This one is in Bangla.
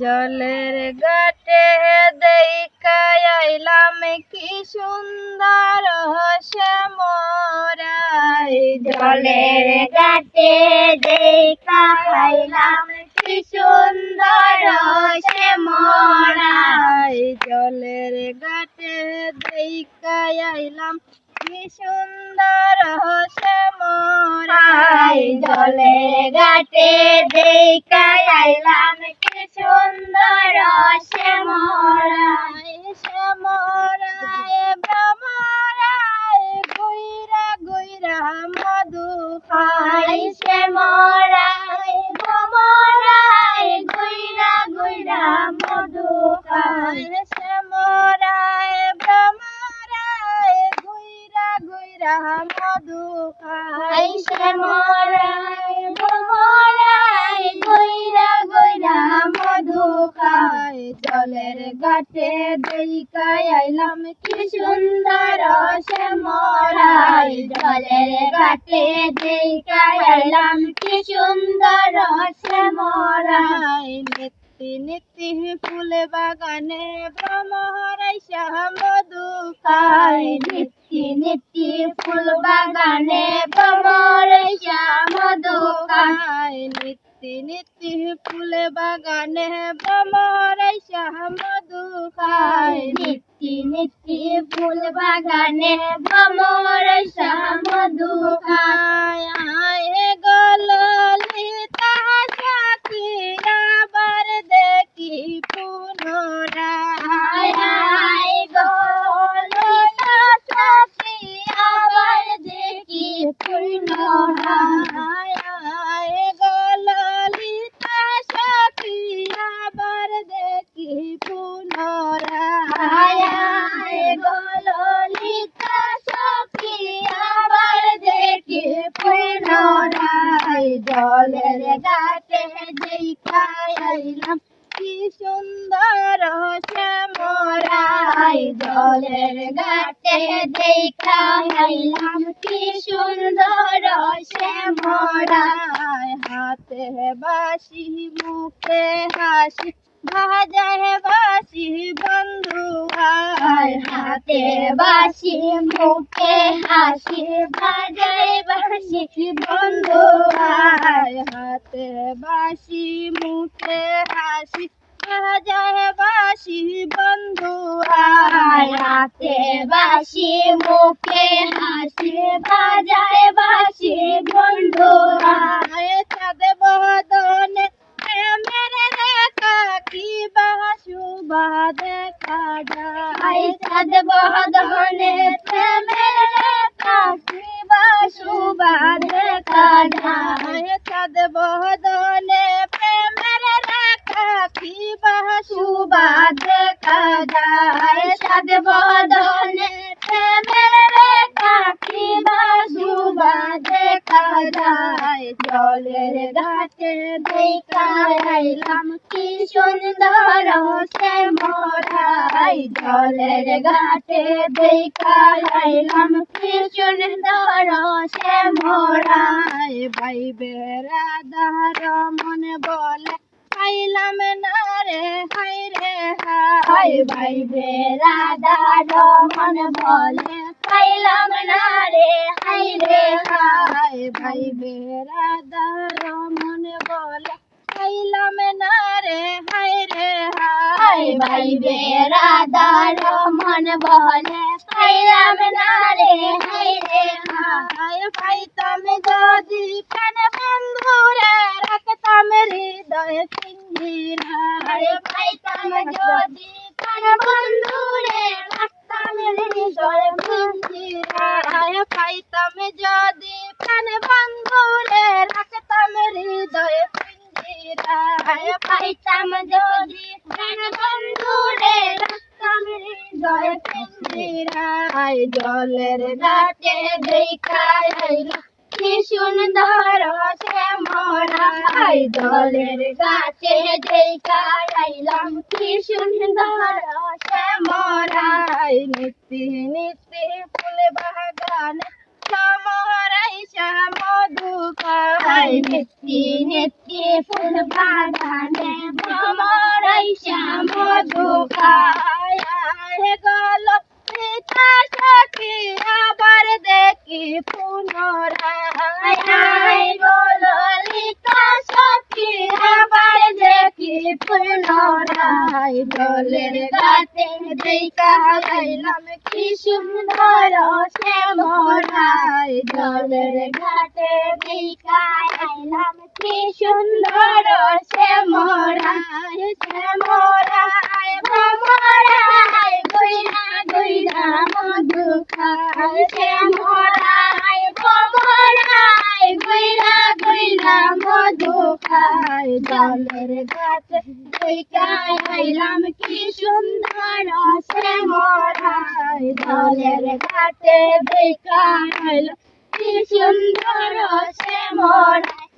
জলের ঘাটে দেখা আইলাম কি সুন্দর শ্যামরাই। জলের ঘাটে দেখা আইলাম কি সুন্দর শ্যামরাই। জলের ঘাটে দেখা আইলাম কি সুন্দর শ্যামরাই। জলের ঘাটে দেখা আইলাম কি সুন্দর শ্যামরাই। শ্যামরাই ভ্রমরাই গুইরা গুইরা মধু খাই। শ্যামরাই ভ্রমরাই গুইরা গুইরা মধু খাই। শ্যামরাই ভ্রমরাই গুইরা গুইরা মধু খাই। শ্যামরাই ভ্রমরাই গুইরা গুইরা মধু খাই। জলের ঘাটে দেখা আইলাম কি সুন্দর শ্যামরাই। জলের ঘাটে দেখা আইলাম কি সুন্দর শ্যামরাই। নিত্যি নিত্যি ফুল বাগানে ভ্রমরাই মধু খাই। নিত্যি নিত্যি ফুল বাগানে ভ্রমরাই মধু খাই। নিত্যি নিত্যি ফুল বাগানে ভ্রমরাই মধু খাই। নিত্যি নিত্যি ফুল বাগানে ভ্রমরাই মধু খাই। আয় গো ললিতা সখী আবার দেখি পুনরায়। আয় গো ললিতা সখী আবার দেখি পুনরায়। আয় গো ললিতা সখী আবার দেখি পুনরায়। আয় গো ললিতা সখী আবার দেখি পুনরায়। জলের ঘাটে দেখা আইলাম কি সুন্দর শ্যামরাই। জলের ঘাটে দেখা আইলাম কি সুন্দর শ্যামরাই। হাতে বাসি মুখে হাসি বাজায় বাসি বন্ধু ভাই। হাতে বাঁশি মুখে হাসি বাজায় বাঁশি বন্ধু ভাই। হাতে বাসি মুখে হাসি বাজায় বাসি বন্ধু ভাই। হাতে বাঁশি মুখে হাসি বাজায় বাঁশি বন্ধু ভাই। চাঁদ বদনে প্রেমের রেখা কি বাসুবা দেখা যায়। চাঁদ বদনে প্রেমের রেখা কি বাসুবা দেখা যায়। চাঁদ বদনে প্রেমের রেখা কি বাসুবা দেখা যায়। চাঁদ বদনে প্রেমের রেখা কি বাসুবা দেখা যায়। জলের ঘাটে দেখা আইলাম কি সুন্দর শ্যামরাই। জলের ঘাটে দেখা আইলাম কি সুন্দর শ্যামরাই। ভাই বেড়াদার মন বলে পাইলাম না রে হাই রে হাই। ভাই বেড়াদার মন বলে পাইলাম না রে হাই রে হাই। ভাই বেড়াদার মন বলে পাইলাম না রে হাই রে হাই। ভাই বেড়াদার মন বলে পাইলাম না রে হাই রে হাই। পাইতাম যদি প্রাণ বন্ধু রে রাখতাম হৃদয় পিঞ্জিরায়। পাইতাম যদি প্রাণ বন্ধু রে রাখতাম হৃদয় পিঞ্জিরায়। পাইতাম যদি প্রাণ বন্ধু রে রাখতাম হৃদয় পিঞ্জিরায়। পাইতাম যদি প্রাণ বন্ধু রে রাখতাম হৃদয় পিঞ্জিরায়। জলের ঘাটে দেখা আইলাম কি সুন্দর শ্যামরাই। জলের ঘাটে দেখা আইলাম কি সুন্দর শ্যামরাই। নিত্যি নিত্যি ফুল বাগানে শ্যামরাই মধু খাই। নিত্যি নিত্যি ফুল বাগানে ভ্রমর আয় গেল পিতা সখী আবার দেখি পুনরায় আয় বলো লিখা সখী আবার দেখি পুনরায় দলের গাতে দেখা গাইলাম কি সুন্দর শ্যামরায় দলের ঘাটে দেখা আইলাম কি সুন্দর শ্যামরায় শ্যামরায় ভ্রমরায় গইরা গইরা মধু খায় শ্যামরায় ভ্রমরায় গইরা গইরা মধু খায় দলের গাতে দেখা আইলাম কি সুন্দর শ্যামরায় দলের ঘাটে দেখা আইলাম কি সুন্দর শ্যামরায়